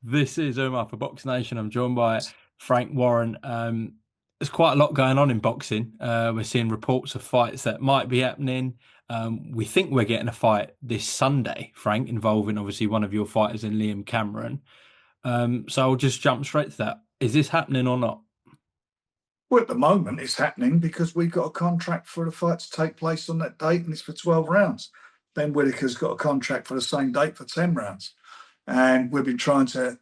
This is Umar for BoxNation. I'm joined by Frank Warren. There's quite a lot going on in boxing. We're seeing reports of fights that might be happening. We think we're getting a fight this Sunday, Frank, involving obviously one of your fighters in Liam Cameron. So I'll just jump straight to that. Is this happening or not? Well, at the moment, it's happening because we've got a contract for the fight to take place on that date, and it's for 12 rounds. Ben Whittaker's got a contract for the same date for 10 rounds. And we've been trying to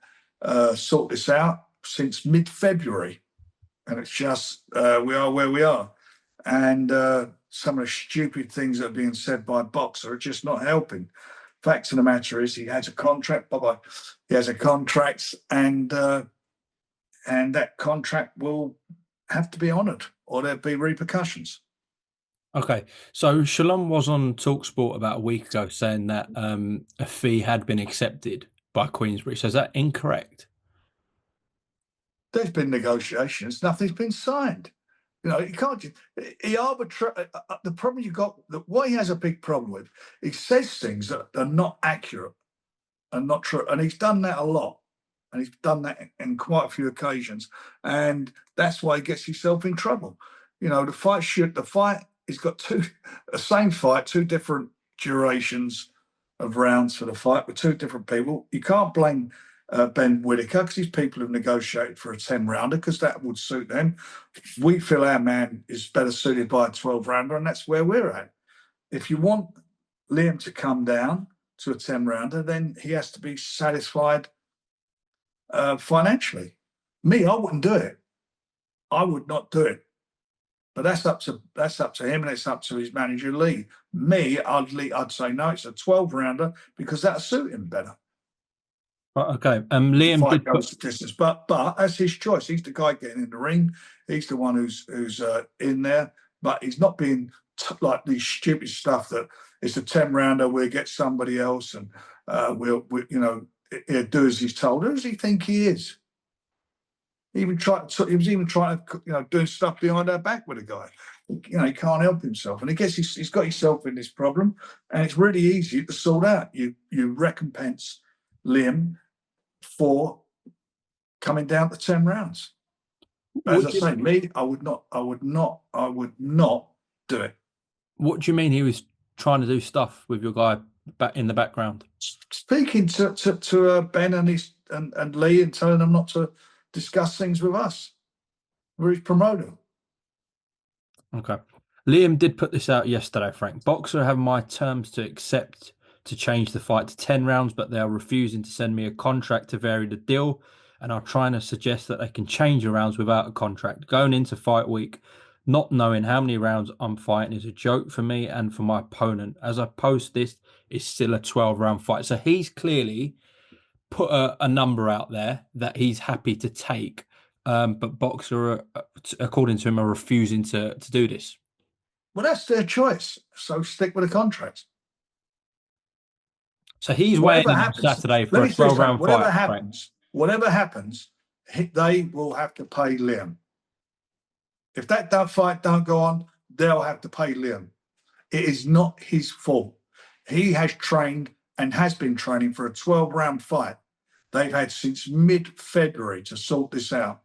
sort this out since mid-February. And it's just, we are where we are. And some of the stupid things that are being said by Boxer are just not helping. Fact of the matter is he has a contract, he has a contract, and that contract will have to be honoured or there'll be repercussions. Okay, so Shalom was on TalkSport about a week ago saying that a fee had been accepted by Queensberry. So is that incorrect? There's been negotiations. Nothing's been signed. You know, you can't. He arbitrate. The problem you got, what he has a big problem with, he says things that are not accurate and not true, and he's done that a lot, and he's done that in quite a few occasions, and that's why he gets himself in trouble. You know, the fight he's got the same fight, two different durations of rounds for the fight with two different people. You can't blame Ben Whittaker because these people have negotiated for a 10-rounder because that would suit them. We feel our man is better suited by a 12-rounder, and that's where we're at. If you want Liam to come down to a 10-rounder, then he has to be satisfied financially. Me, I wouldn't do it. I would not do it. But that's up to him, and it's up to his manager Lee. Me, I'd say no. It's a 12-rounder because that'll suit him better. Okay. Liam did goes the distance, but that's his choice. He's the guy getting in the ring. He's the one who's in there. But he's not being like these stupid stuff that it's a 10-rounder. We'll get somebody else, and we'll he'll do as he's told. Who does he think he is? He was even trying to, doing stuff behind our back with a guy. You know, he can't help himself, and I guess he's got himself in this problem, and it's really easy to sort out. You recompense Liam for coming down to 10 rounds. As I say, me, I would not do it. What do you mean he was trying to do stuff with your guy back in the background? Speaking to Ben and Lee and telling them not to discuss things with us. We're his promoter. Okay. Liam did put this out yesterday, Frank. Boxer have my terms to accept to change the fight to 10 rounds, but they are refusing to send me a contract to vary the deal, and are trying to suggest that they can change the rounds without a contract. Going into fight week, not knowing how many rounds I'm fighting is a joke for me and for my opponent. As I post this, it's still a 12-round fight. So he's clearly put a number out there that he's happy to take, but Boxer, according to him, are refusing to do this. Well, that's their choice. So stick with the contract. So he's waiting on Saturday for a 12-round fight. Whatever happens, they will have to pay Liam. If that fight don't go on, they'll have to pay Liam. It is not his fault. He has trained and has been training for a 12-round fight. They've had since mid-February to sort this out.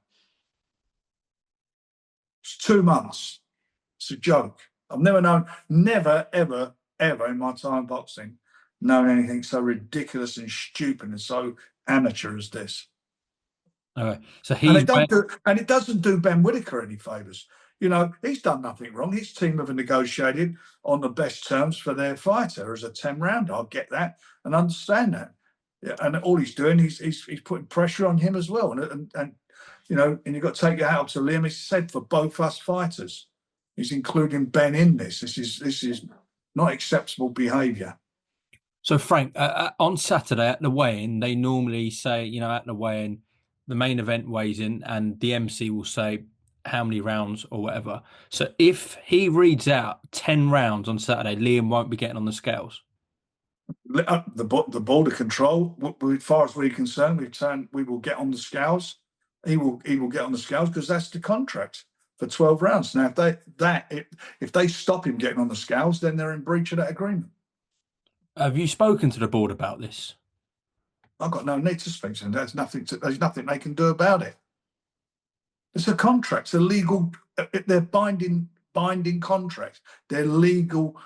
It's 2 months. It's a joke. I've never, ever, ever in my time boxing, known anything so ridiculous and stupid and so amateur as this. Okay, so it doesn't do Ben Whittaker any favours. You know, he's done nothing wrong. His team have negotiated on the best terms for their fighter as a 10-rounder. I get that and understand that. Yeah, and all he's doing, he's putting pressure on him as well. And you've got to take your hat off to Liam. It's said for both us fighters. He's including Ben in this. This is not acceptable behaviour. So, Frank, on Saturday at the weigh-in, they normally say, at the weigh-in, the main event weighs in and the MC will say how many rounds or whatever. So if he reads out 10 rounds on Saturday, Liam won't be getting on the scales. The border control, as far as we're concerned, we will get on the scales. He will get on the scales because that's the contract for 12 rounds. Now, if they stop him getting on the scales, then they're in breach of that agreement. Have you spoken to the board about this? I've got no need to speak to them. There's nothing they can do about it. It's a contract. It's a legal. They're binding contracts. They're legal.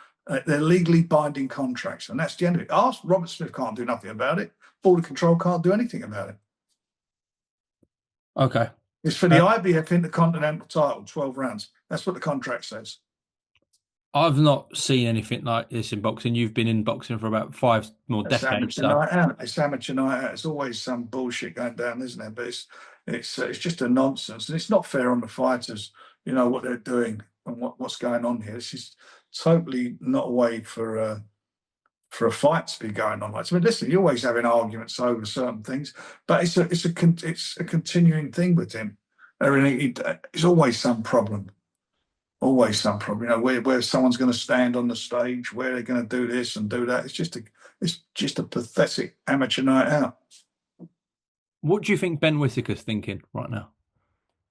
They're legally binding contracts, and that's the end of it. Ask Robert Smith can't do nothing about it. Border Control can't do anything about it. Okay. It's for the IBF Intercontinental title, 12 rounds. That's what the contract says. I've not seen anything like this in boxing. You've been in boxing for about 5 more decades. It's amateur night out. It's always some bullshit going down, isn't there? But it's just a nonsense, and it's not fair on the fighters. You know what they're doing and what's going on here. This is totally not a way for a fight to be going on. I mean, listen, you're always having arguments over certain things, but it's a continuing thing with him. Everything, it's always some problem. Always some problem. You know, where someone's going to stand on the stage, where they're going to do this and do that. It's just a pathetic amateur night out. What do you think Ben Whittaker's thinking right now?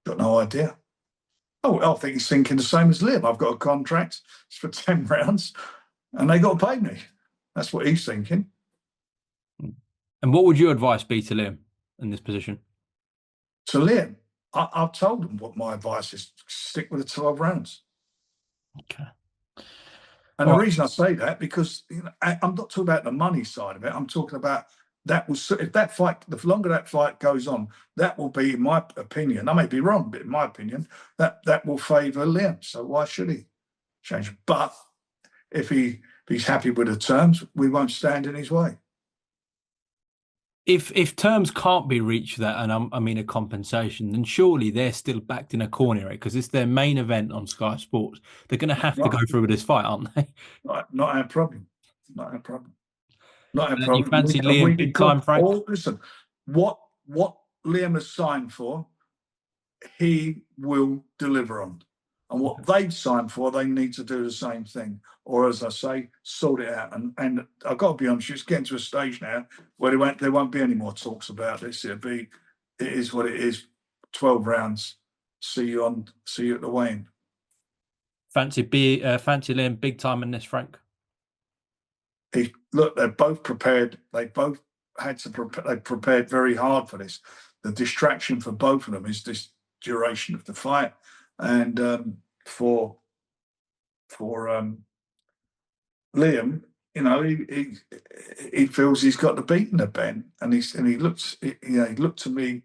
Got no idea. Oh, I think he's thinking the same as Liam. I've got a contract. It's for 10 rounds, and they got to pay me. That's what he's thinking. And what would your advice be to Liam in this position? To Liam, I've told him what my advice is. Stick with the 12 rounds. Okay. And the reason I say that, because I'm not talking about the money side of it. I'm talking about if that fight, the longer that fight goes on, that will be, in my opinion, I may be wrong, but in my opinion, that will favour Liam. So why should he change? But if he's happy with the terms, we won't stand in his way. If terms can't be reached, that, and I mean a compensation, then surely they're still backed in a corner, right? Because it's their main event on Sky Sports. They're going to have to go through with this fight, aren't they? Not our problem. Not our problem. Not our and problem. You fancy Liam big time, Frank? Listen, what Liam has signed for, he will deliver on. And what they've signed for, they need to do the same thing. Or, as I say, sort it out. And I've got to be honest, it's getting to a stage now where there won't be any more talks about this. It is what it is. 12 rounds. See you at the weigh-in. Fancy Liam big time in this, Frank? Look, they're both prepared. They both had to prepare. They prepared very hard for this. The distraction for both of them is this duration of the fight. And for Liam, you know, he feels he's got the beating of Ben, and he looked to me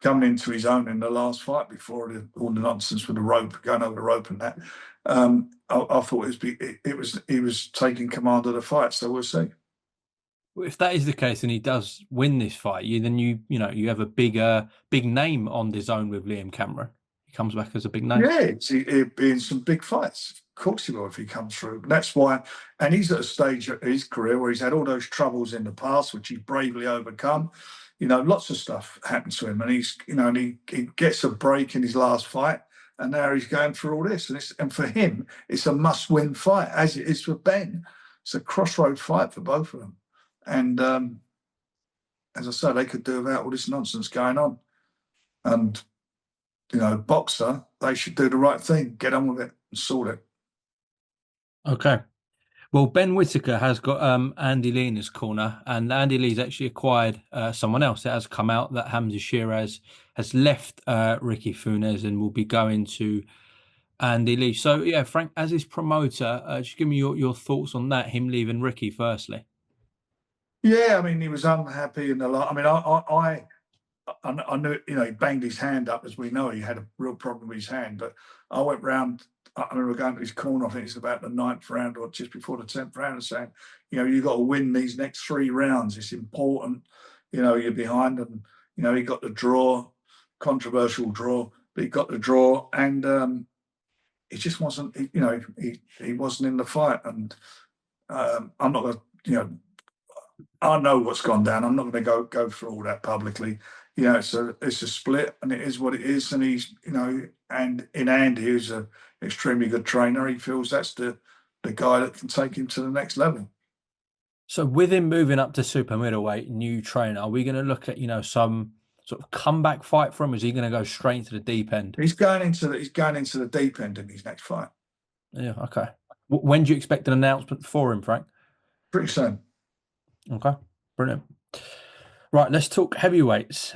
coming into his own in the last fight before all the nonsense with the rope, going over the rope and that. I thought he was taking command of the fight. So we'll see. If that is the case and he does win this fight, you have a big name on DAZN with Liam-Cameron. He comes back as a big name. Yeah, he'll be in some big fights. Of course he will if he comes through. That's why, and he's at a stage of his career where he's had all those troubles in the past, which he's bravely overcome. You know, lots of stuff happened to him, and he gets a break in his last fight, and now he's going through all this. And for him, it's a must-win fight, as it is for Ben. It's a crossroad fight for both of them. And as I said, they could do without all this nonsense going on. And, you know, boxer, they should do the right thing, get on with it and sort it. Okay. Well, Ben Whittaker has got Andy Lee in his corner, and Andy Lee's actually acquired someone else. It has come out that Hamzah Sheeraz has left Ricky Funes and will be going to Andy Lee. So, yeah, Frank, as his promoter, just give me your thoughts on that, him leaving Ricky firstly. Yeah, I mean, he was unhappy in the lot. I mean, I knew, you know, he banged his hand up, as we know. He had a real problem with his hand. But I went round, I remember going to his corner, I think it's about the 9th round or just before the 10th round, and saying, you know, you've got to win these next 3 rounds. It's important. You know, you're behind. And, you know, he got the draw, controversial draw, but he got the draw. And he just wasn't, you know, he wasn't in the fight. And I'm not going to, you know, I know what's gone down. I'm not going to go through all that publicly. You know, it's a split, and it is what it is. And he's, you know, and in Andy, who's an extremely good trainer, he feels that's the guy that can take him to the next level. So with him moving up to super middleweight, new trainer, are we going to look at, you know, some sort of comeback fight for him? Is he going to go straight into the deep end? He's going into the deep end in his next fight. Yeah. Okay. When do you expect an announcement for him, Frank? Pretty soon. Okay. Brilliant. Right, let's talk heavyweights.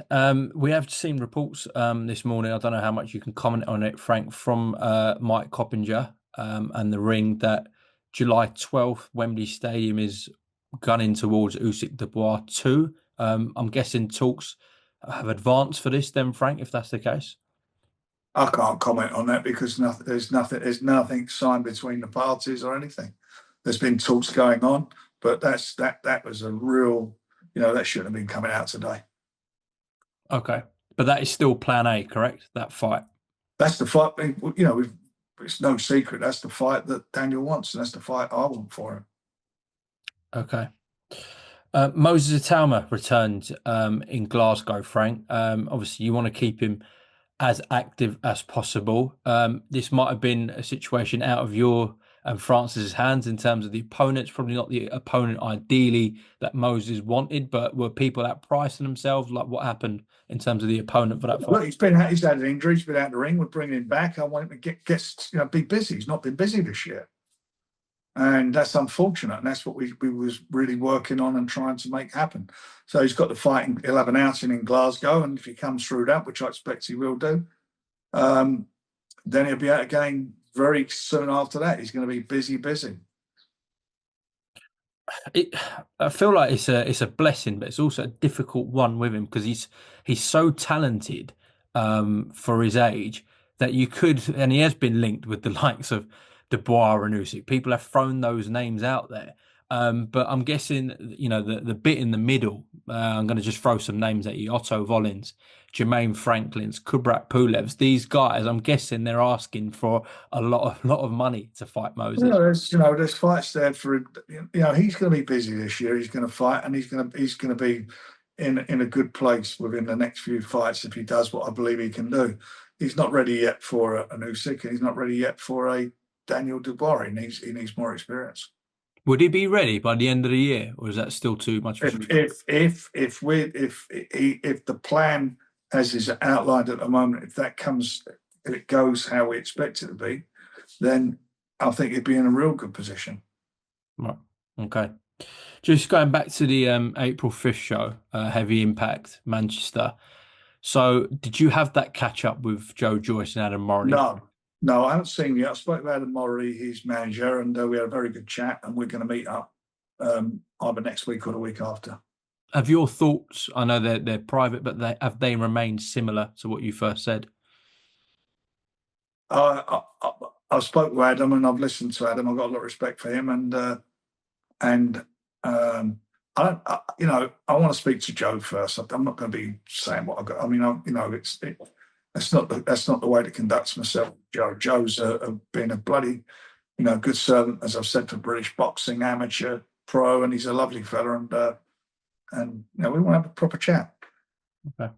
We have seen reports this morning. I don't know how much you can comment on it, Frank, from Mike Coppinger and the ring that July 12th, Wembley Stadium is gunning towards Usyk-Dubois 2. I'm guessing talks have advanced for this then, Frank, if that's the case. I can't comment on that because there's nothing signed between the parties or anything. There's been talks going on, but that was a real, that shouldn't have been coming out today. Okay, but that is still plan A, correct? That fight. That's the fight. It's no secret. That's the fight that Daniel wants, and that's the fight I want for him. Okay. Moses Itauma returned in Glasgow, Frank. Obviously, you want to keep him as active as possible. This might have been a situation out of your and Francis's hands in terms of the opponents, probably not the opponent ideally that Moses wanted, but were people at pricing themselves? Like what happened in terms of the opponent for that fight? Look, he's had an injury, he's been out of the ring, we're bringing him back. I want him to be busy. He's not been busy this year. And that's unfortunate. And that's what we was really working on and trying to make happen. So he's got the fight. He'll have an outing in Glasgow. And if he comes through that, which I expect he will do, then he'll be out again very soon after that. He's going to be busy. I feel like it's a blessing, but it's also a difficult one with him because he's so talented for his age that you could, and he has been linked with the likes of Dubois and Usyk. People have thrown those names out there. But I'm guessing, the bit in the middle, I'm going to just throw some names at you. Otto Vollins, Jermaine Franklin's, Kubrat Pulev's. These guys, I'm guessing they're asking for a lot of money to fight Moses. There's fights there for, he's going to be busy this year. He's going to fight and he's going to be in a good place within the next few fights if he does what I believe he can do. He's not ready yet for an Usyk and he's not ready yet for a Daniel Dubois. He needs more experience. Would he be ready by the end of the year, or is that still too much? If the plan as is outlined at the moment, if it goes how we expect it to be, then I think he'd be in a real good position. Right. Okay. Just going back to the April 5th show, Heavy Impact, Manchester. So did you have that catch up with Joe Joyce and Adam Morley? No, I haven't seen him yet. I spoke to Adam Morley, his manager, and we had a very good chat, and we're going to meet up either next week or the week after. Have your thoughts, I know they're private, but have they remained similar to what you first said? I spoke to Adam and I've listened to Adam. I've got a lot of respect for him, and I want to speak to Joe first. I'm not going to be saying what I got. I mean, that's not the way to conduct myself. Joe's been a bloody, good servant, as I've said, for British boxing, amateur, pro, and he's a lovely fella. And we want to have a proper chat. Okay.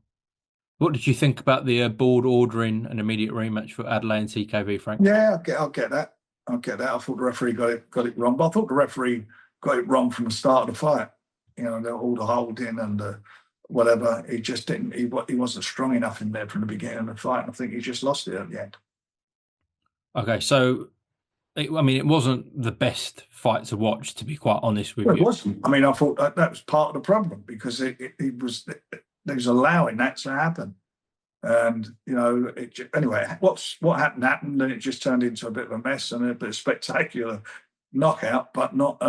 What did you think about the board ordering an immediate rematch for Adeleye and TKV, Frank? Yeah, I'll get that. I thought the referee got it wrong, but I thought the referee got it wrong from the start of the fight. All the holding and whatever. He just didn't. He wasn't strong enough in there from the beginning of the fight. And I think he just lost it at the end. Okay, so it wasn't the best fight to watch, to be quite honest with you. It wasn't. I mean, I thought that was part of the problem because he was allowing that to happen. And anyway, what happened, and it just turned into a bit of a mess and a bit of spectacular knockout, but not.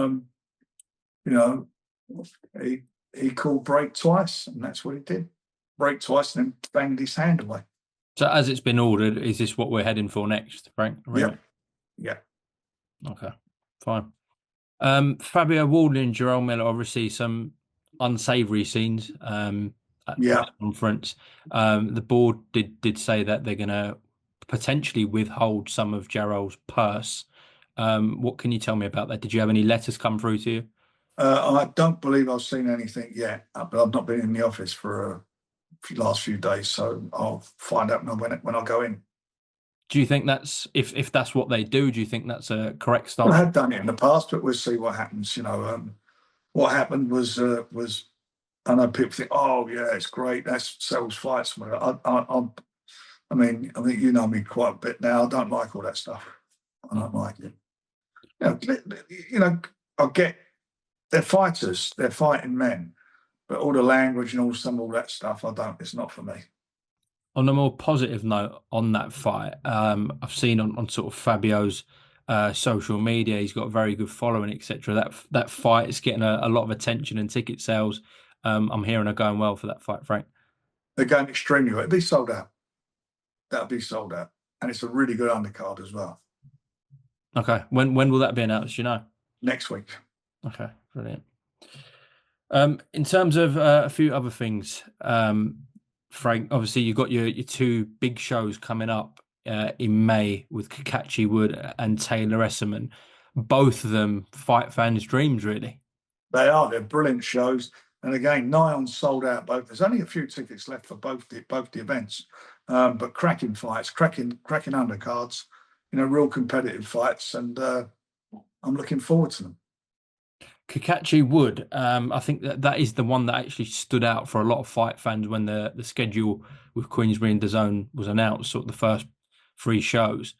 He called break twice, and that's what he did. Break twice, and then banged his hand away. So, as it's been ordered, is this what we're heading for next, Frank? Yeah. Okay, fine. Fabio Wardley and Jarrell Miller obviously some unsavoury scenes at the conference. The board did say that they're going to potentially withhold some of Jarrell's purse. What can you tell me about that? Did you have any letters come through to you? I don't believe I've seen anything yet, but I've not been in the office for the last few days, so I'll find out when I go in. Do you think that's if that's what they do? Do you think that's a correct start? Well, I have done it in the past, but we'll see what happens. What happened was I know people think, oh yeah, it's great, that sells fights. I mean, I think you know me quite a bit now. I don't like all that stuff. I don't like it. I get they're fighters, they're fighting men. But all the language and all that stuff, it's not for me. On a more positive note on that fight, I've seen on sort of Fabio's social media, he's got a very good following, etc. That fight is getting a lot of attention and ticket sales. I'm hearing are going well for that fight, Frank. They're going extremely well. It'll be sold out. That'll be sold out. And it's a really good undercard as well. Okay. When will that be announced, you know? Next week. Okay, brilliant. In terms of a few other things, Frank, obviously you've got your two big shows coming up in May with Cacace-Wood and Taylor-Essuman. Both of them fight fans' dreams, really. They are. They're brilliant shows. And again, nigh on sold out both. There's only a few tickets left for both the events. But cracking fights, cracking undercards, real competitive fights. And I'm looking forward to them. Cacace-Wood, I think that is the one that actually stood out for a lot of fight fans when the schedule with Queensberry and DAZN was announced, sort of the first 3 shows.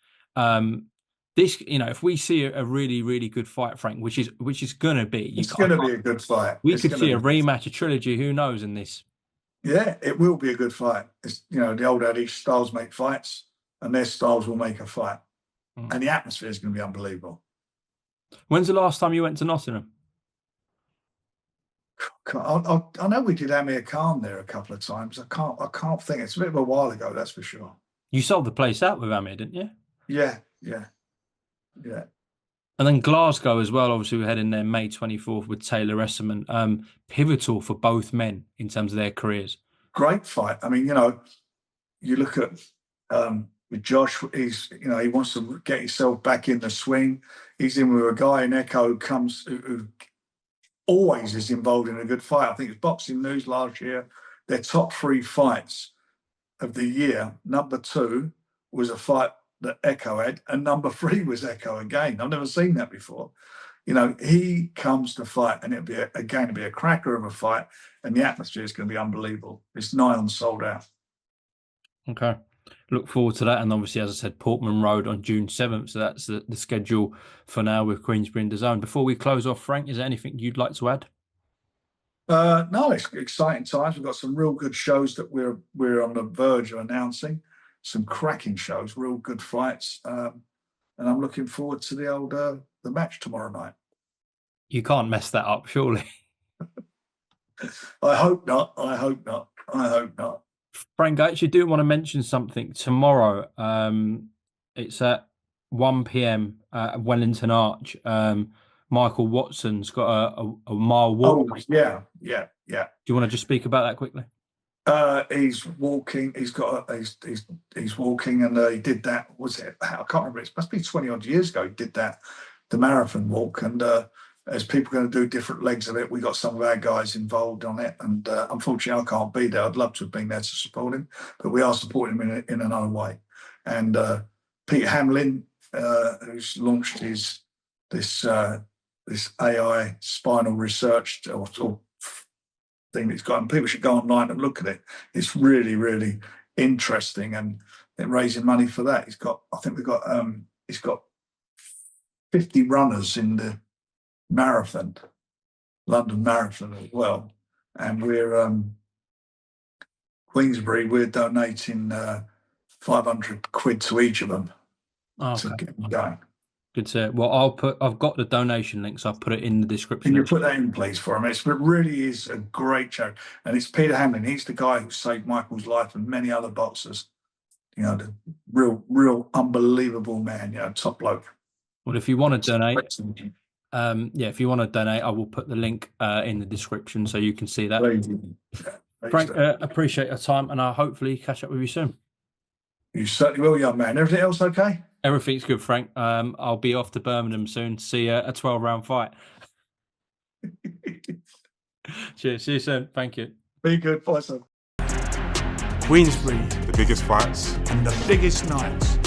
This, if we see a really, really good fight, Frank, which is going to be, it's going to be a good fight. We could see a rematch, a trilogy. Who knows in this? Yeah, it will be a good fight. It's the old adage, styles make fights, and their styles will make a fight, and the atmosphere is going to be unbelievable. When's the last time you went to Nottingham? I know we did Amir Khan there a couple of times. I can't think. It's a bit of a while ago, that's for sure. You sold the place out with Amir, didn't you? Yeah. And then Glasgow as well. Obviously, we're heading there May 24th with Taylor-Essuman. Pivotal for both men in terms of their careers. Great fight. I mean, you look at with Josh. He wants to get himself back in the swing. He's in with a guy in Echo who always is involved in a good fight. I think it's Boxing News last year. Their top 3 fights of the year. Number 2 was a fight that Echo had, and number 3 was Echo again. I've never seen that before. He comes to fight, and it'll be a cracker of a fight, and the atmosphere is going to be unbelievable. It's nigh on sold out. Okay. Look forward to that. And obviously, as I said, Portman Road on June 7th. So that's the schedule for now with Queensberry and DAZN. Before we close off, Frank, is there anything you'd like to add? No, it's exciting times. We've got some real good shows that we're on the verge of announcing. Some cracking shows, real good fights. And I'm looking forward to the match tomorrow night. You can't mess that up, surely. I hope not. Frank, I actually do want to mention something tomorrow. It's at 1 p.m. at Wellington Arch. Michael Watson's got a mile walk. Oh, yeah. Do you want to just speak about that quickly? He's walking. He's walking, and he did that. I can't remember. It must be 20 odd years ago. He did that, the marathon walk, and as people are going to do different legs of it, we got some of our guys involved on it. And unfortunately, I can't be there. I'd love to have been there to support him, but we are supporting him in another way. And Peter Hamlin, who's launched this AI spinal research or thing that he's got, and people should go online and look at it. It's really, really interesting, and raising money for that. He's got 50 runners in the marathon, London Marathon as well, and Queensberry, we're donating 500 quid to each of them to get them going. Good to. Well, I've got the donation link, so I'll put it in the description. Can you put that in, please, for him? It really is a great show, and it's Peter Hamlin. He's the guy who saved Michael's life and many other boxers. The real unbelievable man. Top bloke. Well, if you want to donate, if you want to donate, I will put the link in the description so you can see that. Frank, appreciate your time, and I'll hopefully catch up with you soon. You certainly will, young man. Everything else okay? Everything's good, Frank. I'll be off to Birmingham soon to see a 12-round fight. Cheers. See you soon. Thank you. Be good. Bye, son. Queensberry. The biggest fights. And the biggest nights.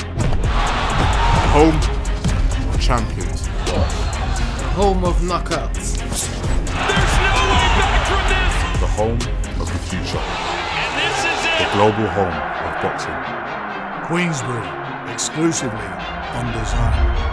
Home of champions. Home of knockouts. There's no way back from this! The home of the future. And this is it! The global home of boxing. Queensberry, exclusively on DAZN.